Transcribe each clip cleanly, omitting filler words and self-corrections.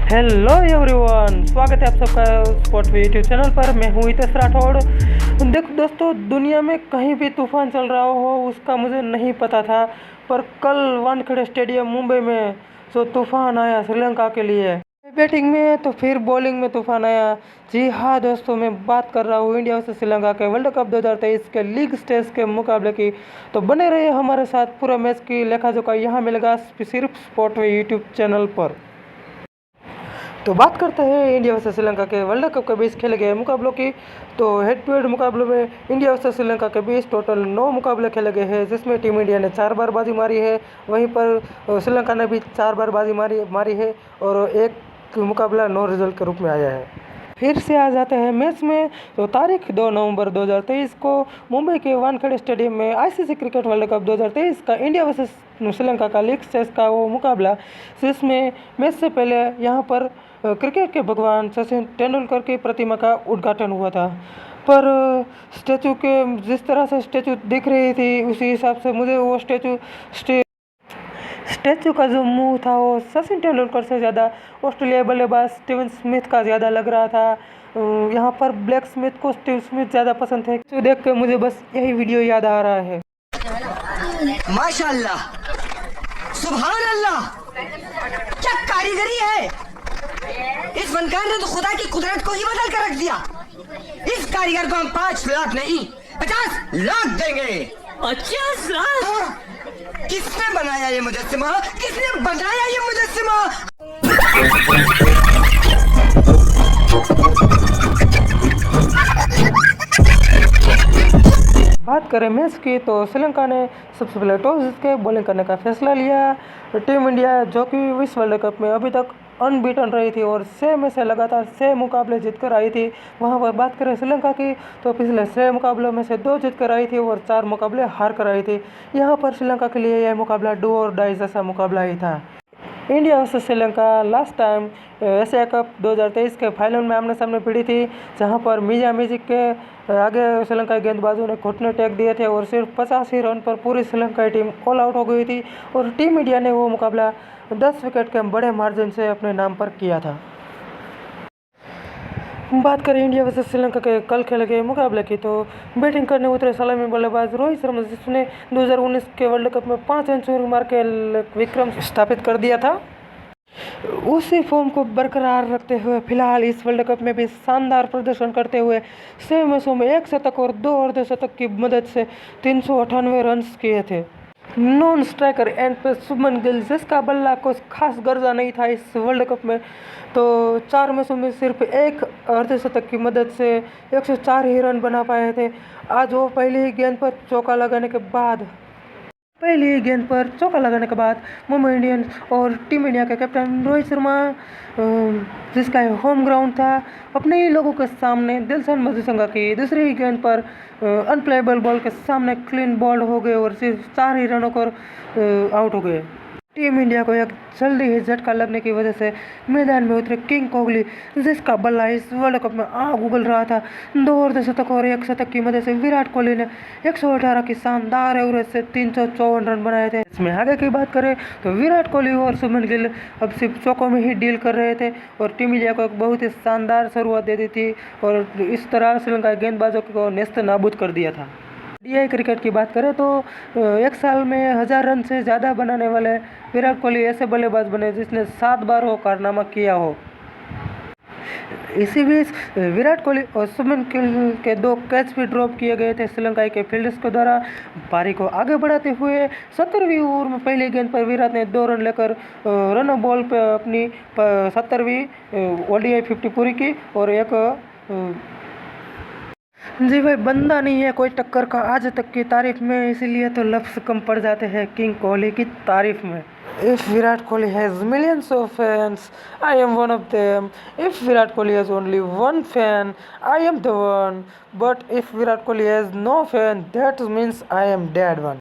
Hello everyone, स्वागत है आप सबका स्पोर्ट वी यूट्यूब चैनल पर। मैं हूँ हितेश राठौड़। देखो दोस्तों, दुनिया में कहीं भी तूफान चल रहा हो उसका मुझे नहीं पता था, पर कल वानखेड़े स्टेडियम मुंबई में जो तूफान आया श्रीलंका के लिए, बैटिंग में तो फिर बॉलिंग में तूफान आया। जी हाँ दोस्तों, मैं बात कर रहा हूँ इंडिया वर्सेस श्रीलंका के वर्ल्ड कप 2023 के लीग स्टेज के मुकाबले की। तो बने रहिए हमारे साथ, पूरा मैच की लेखा जोखा यहाँ मिलेगा सिर्फ स्पोर्ट वी यूट्यूब चैनल पर। तो बात करते हैं इंडिया वर्सेस श्रीलंका के वर्ल्ड कप के बीच खेले गए मुकाबलों की। तो हेड टू हेड मुकाबलों में इंडिया वर्सेस श्रीलंका के बीच टोटल 9 मुकाबले खेले गए हैं, जिसमें टीम इंडिया ने 4 बार बाजी मारी है। वहीं पर श्रीलंका ने भी 4 बार बाजी मारी है और एक मुकाबला नो रिजल्ट के रूप में आया है। फिर से आ जाते हैं मैच में। तो तारीख 2 नवंबर 2023 को मुंबई के वानखेड़े स्टेडियम में आईसीसी क्रिकेट वर्ल्ड कप 2023 का इंडिया वर्सेस श्रीलंका का लीग स्टेज का वो मुकाबला, जिसमें मैच से पहले यहाँ पर क्रिकेट के भगवान सचिन तेंदुलकर की प्रतिमा का उद्घाटन हुआ था। पर स्टैचू के जिस तरह से स्टैचू दिख रही थी, उसी हिसाब से मुझे वो स्टैचू का जो मुंह था वो सचिन तेंदुलकर से ज़्यादा ऑस्ट्रेलियाई बल्लेबाज स्टीवन स्मिथ का ज़्यादा लग रहा था। यहाँ पर ब्लैक स्मिथ को स्टीव स्मिथ ज़्यादा पसंद थे। तो देख के मुझे बस यही वीडियो याद आ रहा है। माशाल्लाह, सुभान अल्लाह, क्या कारीगरी है। इस फनकार ने तो खुदा की कुदरत को ही बदल कर रख दिया। इस कारीगर को हम 5 लाख नहीं 50 लाख देंगे। 50 लाख? किसने बनाया ये मुजस्सिमा? किसने बनाया ये मुजस्सिमा? बात करें मैच की, तो श्रीलंका ने सबसे पहले टॉस जीत के बॉलिंग करने का फैसला लिया। टीम इंडिया, जो कि इस वर्ल्ड कप में अभी तक अनबीटन रही थी और 6 में से लगातार 6 मुकाबले जीतकर आई थी, वहां पर बात करें श्रीलंका की, तो पिछले 6 मुकाबलों में से 2 जीतकर आई थी और 4 मुकाबले हार कर आई थी। यहाँ पर श्रीलंका के लिए यह मुकाबला डू और डाई जैसा मुकाबला ही था। India versus Sri Lanka last time Asia cup 2023 के फाइनल में आमने सामने भिड़ी थी, जहां पर मिया मैजिक के आगे श्रीलंकाई गेंदबाजों ने घुटने टेक दिए थे और सिर्फ 85 ही रन पर पूरी श्रीलंकाई टीम ऑल आउट हो गई थी और टीम इंडिया ने वो मुकाबला 10 विकेट के बड़े मार्जिन से अपने नाम पर किया था। बात करें इंडिया वर्सेस श्रीलंका के कल खेले गए मुकाबले की, तो बैटिंग करने उतरे सलामी बल्लेबाज रोहित शर्मा, जिसने 2019 के वर्ल्ड कप में 5 सेंचुरी मार के विक्रम स्थापित कर दिया था, उसी फॉर्म को बरकरार रखते हुए फिलहाल इस वर्ल्ड कप में भी शानदार प्रदर्शन करते हुए 6 मैचों में 1 शतक और 2 अर्धशतक की मदद से 398 रन किए थे। नॉन स्ट्राइकर एंड पे शुभमन गिल, जिसका बल्ला कुछ खास गर्जा नहीं था इस वर्ल्ड कप में, तो 4 मैचों में सिर्फ 1 अर्धशतक की मदद से 104 ही रन बना पाए थे। आज वो पहली गेंद पर चौका लगाने के बाद मुंबई इंडियंस और टीम इंडिया के कैप्टन रोहित शर्मा, जिसका होम ग्राउंड था, अपने ही लोगों के सामने दिलशन मधुसंगा की दूसरी ही गेंद पर अनप्लेएबल बॉल के सामने क्लीन बॉल्ड हो गए और सिर्फ 4 ही रनों पर आउट हो गए। टीम इंडिया को एक जल्दी ही झटका लगने की वजह से मैदान में उतरे किंग कोहली, जिसका बल्ला इस वर्ल्ड कप में आग उगल रहा था, 2 अर्धशतक और 1 शतक की मदद से विराट कोहली ने 118 की शानदार एवरेज से 354 रन बनाए थे। इसमें आगे की बात करें तो विराट कोहली और शुभमन गिल अब सिर्फ चौकों में ही डील कर रहे थे और टीम इंडिया को एक बहुत ही शानदार शुरुआत दे दी थी और इस तरह श्रीलंका गेंदबाजों को नेस्त नाबूद कर दिया था। डीआई क्रिकेट की बात करें तो एक साल में 1000 रन से ज़्यादा बनाने वाले विराट कोहली ऐसे बल्लेबाज बने जिसने 7 बार वो कारनामा किया हो। इसी बीच विराट कोहली और शुभमन गिल के 2 कैच भी ड्रॉप किए गए थे श्रीलंका के फील्डर्स के द्वारा। पारी को आगे बढ़ाते हुए 17वीं ओवर में पहली गेंद पर विराट ने 2 रन लेकर रन बॉल पर अपनी 17वीं ओडीआई 50 पूरी की और एक जी भाई, बंदा नहीं है कोई टक्कर का आज तक की तारीफ में, इसीलिए तो लफ्ज़ कम पड़ जाते हैं किंग कोहली की तारीफ में। If Virat Kohli has millions of fans, I am one of them. If Virat Kohli has only one fan, I am the one. But if Virat Kohli has no fan, that means I am dead one.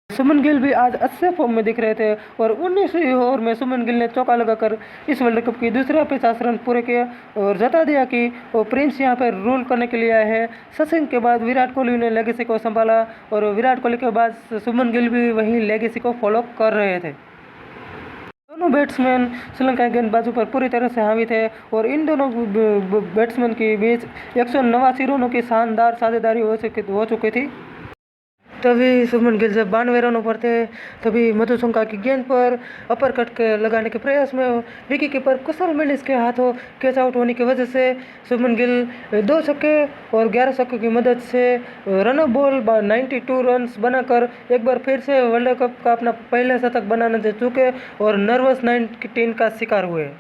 Shubman Gill भी आज अच्छे form में दिख रहे थे और 19वीं over में शुभमन गिल ने चौका लगाकर इस वर्ल्ड कप की दूसरा 50 रन पूरे किए और जता दिया कि वो प्रिंस यहाँ पर रूल करने के लिए आए हैं। सचिन के बाद विराट कोहली ने लेगेसी को संभाला और विराट कोहली के बाद शुभमन गिल भी वही लेगेसी को फॉलो कर रहे थे। दोनों बैट्समैन श्रीलंका के गेंदबाजों पर पूरी तरह से हावी थे और इन दोनों बैट्समैन के बीच 189 रनों की शानदार साझेदारी हो चुकी थी। तभी शुभमन गिल जब 92 रनों पर थे तभी मधुशंका की गेंद पर अपर कट के लगाने के प्रयास में विकी कीपर कुशल मेंडिस के हाथों कैच आउट होने की वजह से शुभमन गिल 2 छक्के और 11 छक्कों की मदद से रन बॉल 92 रन्स बनाकर एक बार फिर से वर्ल्ड कप का अपना पहला शतक बनाने से चूके और नर्वस 19 का शिकार हुए।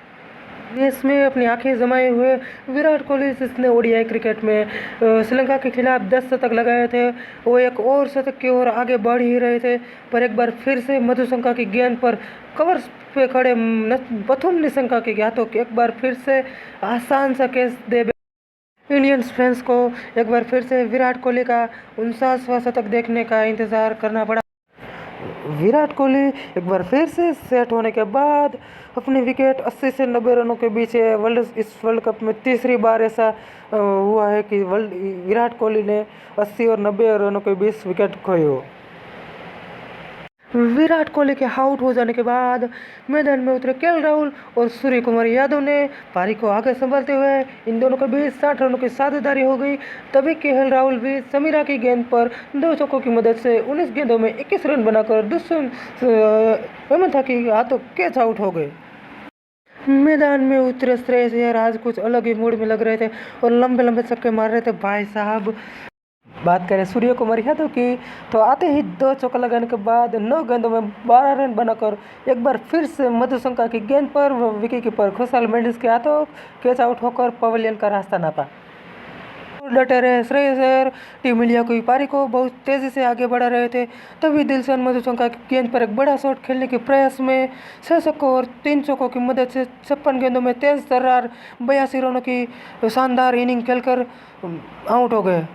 मैच में अपनी आंखें जमाए हुए विराट कोहली जिसने ओडीआई क्रिकेट में श्रीलंका के खिलाफ 10 शतक लगाए थे, वो एक और शतक की ओर आगे बढ़ ही रहे थे, पर एक बार फिर से मधुशंका की गेंद पर कवर्स पे खड़े प्रथम निशंका के हाथों एक बार फिर से आसान सा कैच दे इंडियंस फैंस को एक बार फिर से विराट कोहली का 49वां शतक देखने का इंतजार करना पड़ा। विराट कोहली एक बार फिर से सेट होने के बाद अपने विकेट 80 से 90 रनों के बीच इस वर्ल्ड कप में तीसरी बार ऐसा हुआ है कि विराट कोहली ने 80 और 90 रनों के बीच विकेट खोए हो। विराट कोहली के आउट हो जाने के बाद मैदान में उतरे केएल राहुल और सूर्य कुमार यादव ने पारी को आगे संभालते हुए इन दोनों के बीच 60 रनों की साझेदारी हो गई। तभी केएल राहुल भी समीरा की गेंद पर 2 छक्कों की मदद से 19 गेंदों में 21 रन बनाकर हेमंथा की हाथों कैच आउट हो गए। मैदान में उतरे श्रेयस अय्यर आज कुछ अलग ही मूड में लग रहे थे और लंबे लंबे छक्के मार रहे थे भाई साहब। बात करें सूर्य कुमार यादव की तो आते ही 2 चौका लगाने के बाद 9 गेंदों में 12 रन बनाकर एक बार फिर से मधुशंका की गेंद पर विकी कीपर कुशल मेंडिस के हाथों कैच आउट होकर पवेलियन का रास्ता नापा। डटे रहे श्रेयस अय्यर टीम इंडिया की पारी को बहुत तेज़ी से आगे बढ़ा रहे थे। तभी दिलशन मधुशंका की गेंद पर एक बड़ा शॉट खेलने के प्रयास में 6 छक्कों और 3 चौकों की मदद से 56 गेंदों में तेज तर्रार 82 रनों की शानदार इनिंग खेलकर आउट हो गए।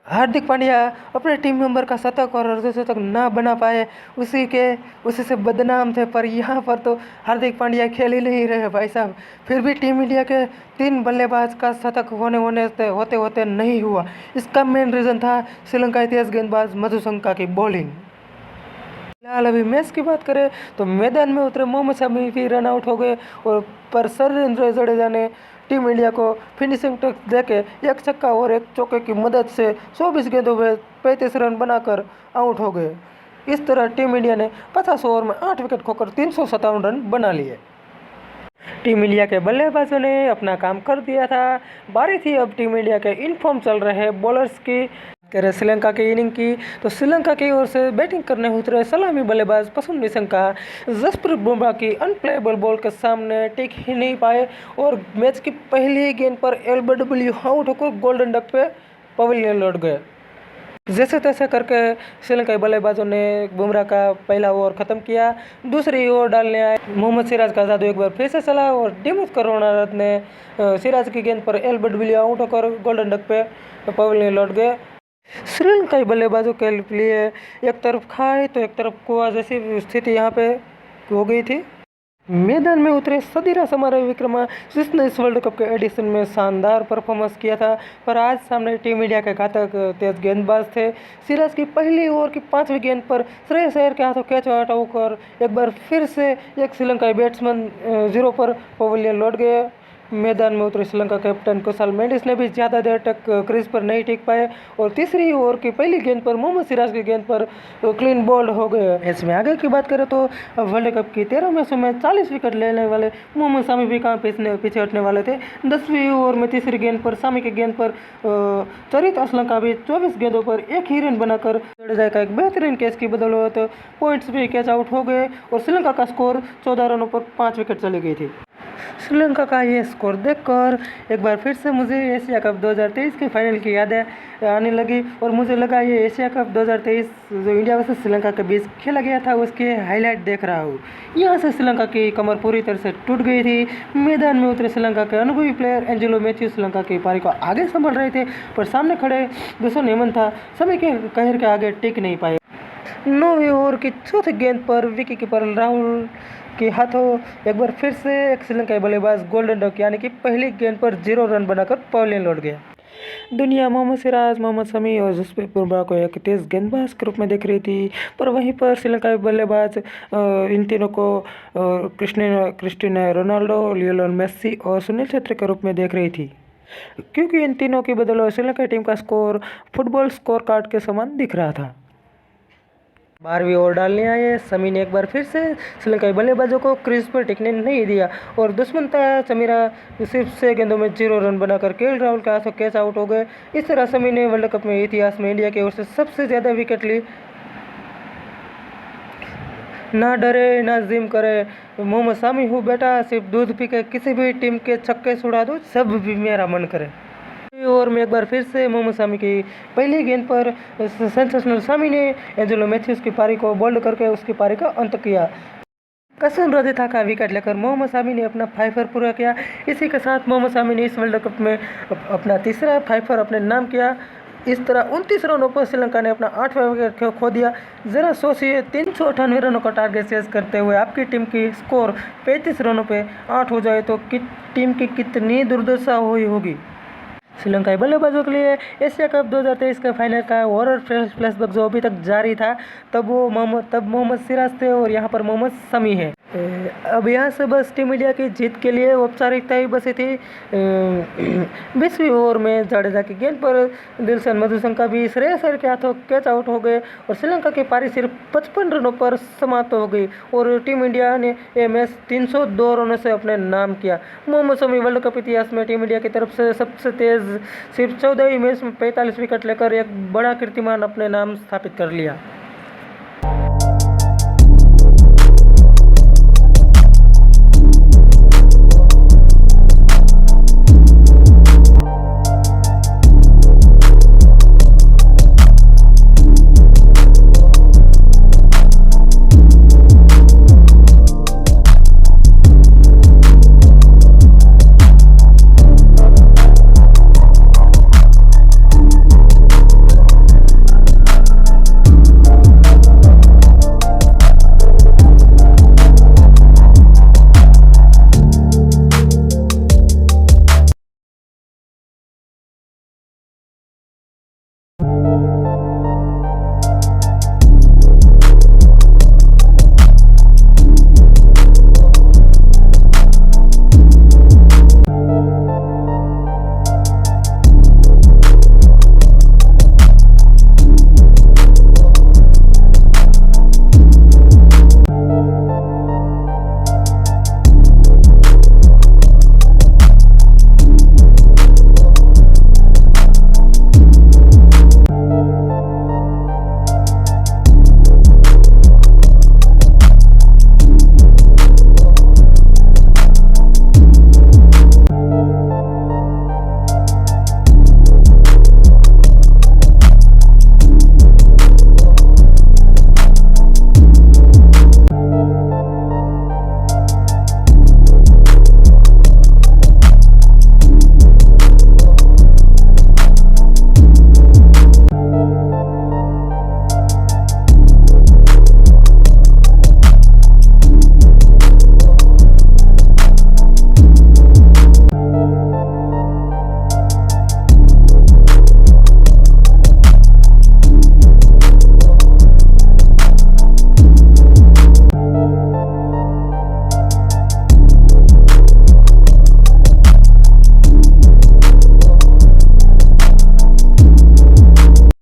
हार्दिक पांड्या अपने टीम मेंबर का शतक और अर्धशतक ना बना पाए उसी से बदनाम थे, पर यहाँ पर तो हार्दिक पांड्या खेल ही नहीं रहे भाई साहब। फिर भी टीम इंडिया के 3 बल्लेबाज का शतक होते नहीं हुआ। इसका मेन रीज़न था श्रीलंका तेज गेंदबाज मधुशंका की बॉलिंग। फिलहाल अभी मैच की बात करें तो मैदान में उतरे मोहम्मद शमी भी रन आउट हो गए और पर सरविंद्र जडेजा ने टीम इंडिया को फिनिशिंग टच देके 1 छक्का और 1 चौके की मदद से 24 गेंदों में 35 रन बनाकर आउट हो गए। इस तरह टीम इंडिया ने 50 ओवर में 8 विकेट खोकर 357 रन बना लिए। टीम इंडिया के बल्लेबाजों ने अपना काम कर दिया था। बारी थी अब टीम इंडिया के इनफॉर्म चल रहे बॉलर्स की। करें श्रीलंका की इनिंग की तो श्रीलंका की ओर से बैटिंग करने उतरे सलामी बल्लेबाज प्रथम निशंका जसप्रीत बुमराह की अनप्लेएबल बॉल के सामने टिक ही नहीं पाए और मैच की पहली गेंद पर एलबीडब्ल्यू आउट होकर गोल्डन डक पे पवेलियन लौट गए। जैसे तैसे करके श्रीलंकाई बल्लेबाजों ने बुमराह का पहला ओवर खत्म किया। दूसरी ओवर डालने आए मोहम्मद सिराज का जादू एक बार फिर से चला और दिमुथ करुणारत्ने ने सिराज की गेंद पर एलबीडब्ल्यू आउट होकर गोल्डन डक पे पवेलियन लौट गए। श्रीलंकाई बल्लेबाजों के लिए एक तरफ खाई तो एक तरफ कुआ जैसी स्थिति यहाँ पे हो गई थी। मैदान में उतरे सदीरा समारोह विक्रमा जिसने इस वर्ल्ड कप के एडिशन में शानदार परफॉर्मेंस किया था, पर आज सामने टीम इंडिया के घातक तेज गेंदबाज थे। सिराज की पहली ओवर की 5वीं गेंद पर श्रेयस अय्यर के हाथों कैच आउट होकर एक बार फिर से एक श्रीलंकाई बैट्समैन 0 पर पवेलियन लौट गए। मैदान में उतरे श्रीलंका कैप्टन कुशल मेंडिस ने भी ज़्यादा देर तक क्रीज पर नहीं टिक पाए और तीसरी ओवर की पहली गेंद पर मोहम्मद सिराज की गेंद पर क्लीन बोल्ड हो गए। मैच में आगे की बात करें तो वर्ल्ड कप की 13 मैचों में 40 विकेट लेने वाले मोहम्मद शामी भी कहाँ पीछे हटने वाले थे। 10वीं ओवर में तीसरी गेंद पर शामी की गेंद पर चरित असलंका भी 24 गेंदों पर 1 ही रन बनाकर जडेजा का एक बेहतरीन कैच की बदौलत पॉइंट्स भी कैच आउट हो गए और श्रीलंका का स्कोर 14 रनों पर 5 विकेट चली गई थी। श्रीलंका का ये स्कोर देखकर एक बार फिर से मुझे एशिया कप 2023 के फाइनल की यादें आने लगी और मुझे लगा ये एशिया कप 2023 जो इंडिया वर्सेस श्रीलंका के बीच खेला गया था उसके हाईलाइट देख रहा हूँ। यहाँ से श्रीलंका की कमर पूरी तरह से टूट गई थी। मैदान में उतरे श्रीलंका के अनुभवी प्लेयर एंजेलो मैथ्यू श्रीलंका की पारी को आगे संभाल रहे थे, पर सामने खड़े दुष्यंत हेमंथा समय के कहर के आगे टिक नहीं पाए। 9वीं ओवर की चौथी गेंद पर विकी कीपर राहुल के हाथों एक बार फिर से एक श्रीलंकाई बल्लेबाज गोल्डन डक यानी कि पहली गेंद पर 0 रन बनाकर पवेलियन लौट गया। दुनिया मोहम्मद सिराज, मोहम्मद शमी और जसप्रीत बुमराह को एक तेज गेंदबाज के रूप में देख रही थी, पर वहीं पर श्रीलंकाई बल्लेबाज इन तीनों को क्रिस्टियानो रोनाल्डो, लियोनेल मेसी और सुनील छेत्री के रूप में देख रही थी, क्योंकि इन तीनों की बदौलत श्रीलंका टीम का स्कोर फुटबॉल स्कोर कार्ड के समान दिख रहा था। 12वीं ओवर डालने आए शमी ने एक बार फिर से श्रीलंकाई बल्लेबाजों को क्रीज पर टिकने नहीं दिया और दुश्मनता चमीरा सिर्फ 6 गेंदों में 0 रन बनाकर केएल राहुल के हाथों कैच आउट हो गए। इस तरह शमी ने वर्ल्ड कप में इतिहास में इंडिया की ओर से सबसे ज़्यादा विकेट ली। ना डरे ना जिम करे, मोहम्मद शमी हूँ बेटा, सिर्फ दूध पी के किसी भी टीम के छक्के छुड़ा दो, सब भी मेरा मन करे। और में एक बार फिर से मोहम्मद शमी की पहली गेंद पर सेंसेशनल शमी ने एंजेलो मैथ्यूज की पारी को बोल्ड करके उसकी पारी का अंत किया। कसम रजिथा का विकेट लेकर मोहम्मद शमी ने अपना 5 पूरा किया। इसी के साथ मोहम्मद शमी ने इस वर्ल्ड कप में अपना तीसरा 5 अपने नाम किया। इस तरह 29 रनों पर श्रीलंका ने अपना 8वां विकेट खो दिया। ज़रा सोचिए, 398 रनों का टारगेट चेज करते हुए आपकी टीम की स्कोर 35 रनों पे 8 हो जाए तो टीम की कितनी दुर्दशा हुई होगी। श्रीलंकाई बल्लेबाजों के लिए एशिया कप 2023 के फाइनल का हॉरर फ्लैशबैक जो अभी तक जारी था, तब मोहम्मद सिराज थे और यहाँ पर मोहम्मद शमी है। अब यहाँ से बस टीम इंडिया की जीत के लिए औपचारिकता ही बसी थी। 20वीं ओवर में जाडेजा की गेंद पर दिलशन मधुशंका भी श्रेयस अय्यर के हाथों कैच आउट हो गए और श्रीलंका की पारी सिर्फ 55 रनों पर समाप्त हो गई और टीम इंडिया ने यह मैच 302 रनों से अपने नाम किया। मोहम्मद शमी वर्ल्ड कप इतिहास में टीम इंडिया की तरफ से सबसे तेज सिर्फ 14वीं मैच में 45 विकेट लेकर एक बड़ा कीर्तिमान अपने नाम स्थापित कर लिया।